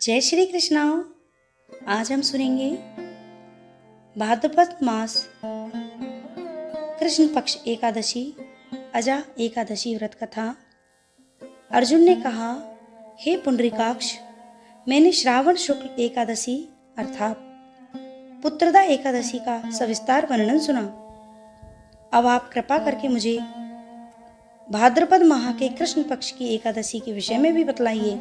जय श्री कृष्णा। आज हम सुनेंगे भाद्रपद मास कृष्ण पक्ष एकादशी अजा एकादशी व्रत कथा। अर्जुन ने कहा, हे पुंडरीकाक्ष, मैंने श्रावण शुक्ल एकादशी अर्थात पुत्रदा एकादशी का सविस्तार वर्णन सुना। अब आप कृपा करके मुझे भाद्रपद माह के कृष्ण पक्ष की एकादशी के विषय में भी बतलाइए।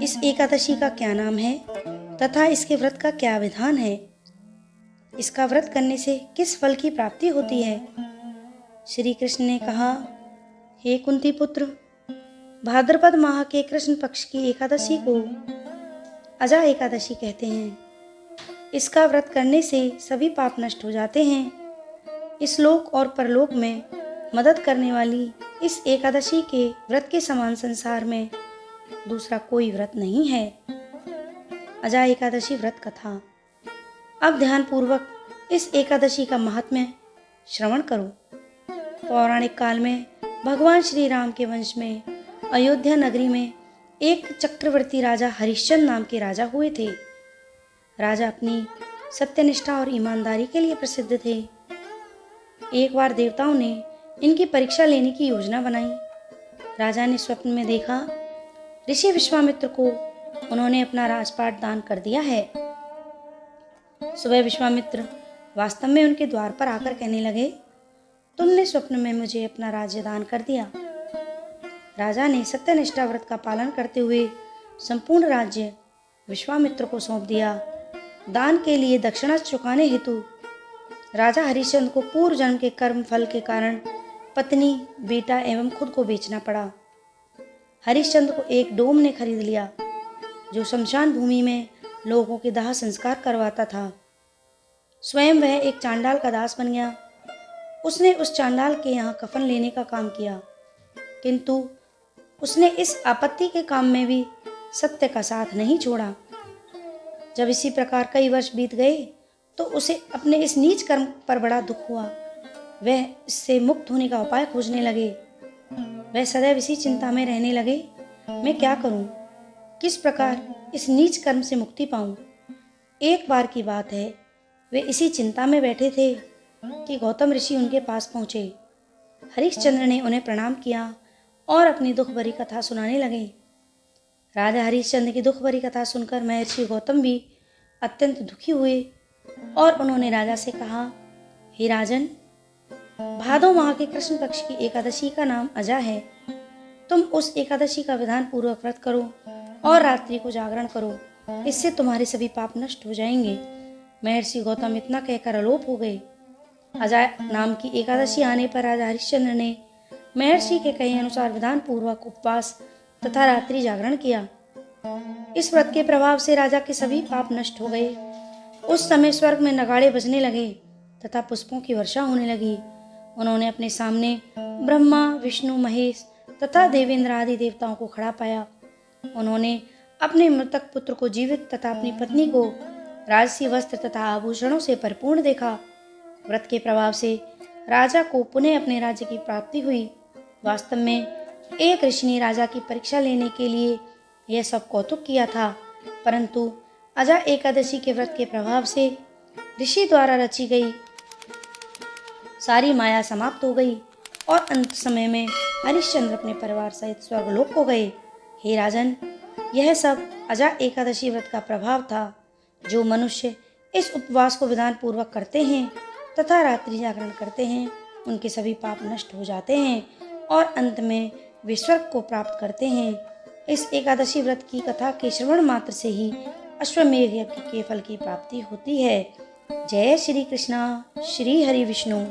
इस एकादशी का क्या नाम है तथा इसके व्रत का क्या विधान है? इसका व्रत करने से किस फल की प्राप्ति होती है? श्री कृष्ण ने कहा, हे कुंती पुत्र, भाद्रपद माह के कृष्ण पक्ष की एकादशी को अजा एकादशी कहते हैं। इसका व्रत करने से सभी पाप नष्ट हो जाते हैं। इस लोक और परलोक में मदद करने वाली इस एकादशी के व्रत के समान संसार में दूसरा कोई व्रत नहीं है। अजा एकादशी व्रत कथा। अब ध्यान पूर्वक इस एकादशी का महात्म्य श्रवण करो। पौराणिक काल में भगवान श्री राम के वंश में अयोध्या नगरी में एक चक्रवर्ती राजा हरिश्चंद्र नाम के राजा हुए थे। राजा अपनी सत्यनिष्ठा और ईमानदारी के लिए प्रसिद्ध थे। एक बार देवताओं ने इनकी परीक्षा लेने की योजना बनाई। राजा ने स्वप्न में देखा, ऋषि विश्वामित्र को उन्होंने अपना राजपाट दान कर दिया है। सुबह विश्वामित्र वास्तव में उनके द्वार पर आकर कहने लगे, तुमने स्वप्न में मुझे अपना राज्य दान कर दिया। राजा ने सत्यनिष्ठा व्रत का पालन करते हुए संपूर्ण राज्य विश्वामित्र को सौंप दिया। दान के लिए दक्षिणा चुकाने हेतु राजा हरिश्चंद्र को पूर्व जन्म के कर्म फल के कारण पत्नी, बेटा एवं खुद को बेचना पड़ा। हरिश्चंद्र को एक डोम ने खरीद लिया जो शमशान भूमि में लोगों के दाह संस्कार करवाता था। स्वयं वह एक चांडाल का दास बन गया। उसने उस चांडाल के यहाँ कफन लेने का काम किया, किंतु उसने इस आपत्ति के काम में भी सत्य का साथ नहीं छोड़ा। जब इसी प्रकार कई वर्ष बीत गए तो उसे अपने इस नीच कर्म पर बड़ा दुख हुआ। वह इससे मुक्त होने का उपाय खोजने लगे। वह सदैव इसी चिंता में रहने लगे, मैं क्या करूं, किस प्रकार इस नीच कर्म से मुक्ति पाऊं। एक बार की बात है, वे इसी चिंता में बैठे थे कि गौतम ऋषि उनके पास पहुंचे। हरिश्चंद्र ने उन्हें प्रणाम किया और अपनी दुख भरी कथा सुनाने लगे। राजा हरिश्चंद्र की दुख भरी कथा सुनकर महर्षि गौतम भी अत्यंत दुखी हुए और उन्होंने राजा से कहा, हे राजन, भादो माह के कृष्ण पक्ष की एकादशी का नाम अजा है। तुम उस एकादशी का विधान पूर्वक व्रत करो और रात्रि को जागरण करो, इससे तुम्हारे सभी पाप नष्ट हो जाएंगे। महर्षि गौतम इतना कहकर अलोप हो गए। अजा नाम की एकादशी आने पर राजा हरिश्चंद्र ने महर्षि के कहे अनुसार विधान पूर्वक उपवास तथा रात्रि जागरण किया। इस व्रत के प्रभाव से राजा के सभी पाप नष्ट हो गए। उस समय स्वर्ग में नगाड़े बजने लगे तथा पुष्पों की वर्षा होने लगी। उन्होंने अपने सामने ब्रह्मा, विष्णु, महेश तथा देवेंद्र आदि देवताओं को खड़ा पाया। उन्होंने अपने मृतक पुत्र को जीवित तथा अपनी पत्नी को राजसी वस्त्र तथा आभूषणों से परिपूर्ण देखा। व्रत के प्रभाव से राजा को पुनः अपने राज्य की प्राप्ति हुई। वास्तव में एक ऋषि ने राजा की परीक्षा लेने के लिए यह सब कौतुक किया था, परंतु अजा एकादशी के व्रत के प्रभाव से ऋषि द्वारा रची गई सारी माया समाप्त हो गई और अंत समय में हरिश्चंद्र अपने परिवार सहित स्वर्गलोक को गए। हे राजन, यह सब अजा एकादशी व्रत का प्रभाव था। जो मनुष्य इस उपवास को विधान पूर्वक करते हैं तथा रात्रि जागरण करते हैं, उनके सभी पाप नष्ट हो जाते हैं और अंत में वे स्वर्ग को प्राप्त करते हैं। इस एकादशी व्रत की कथा के श्रवण मात्र से ही अश्वमेध यज्ञ के फल की प्राप्ति होती है। जय श्री कृष्णा। श्री हरि विष्णु।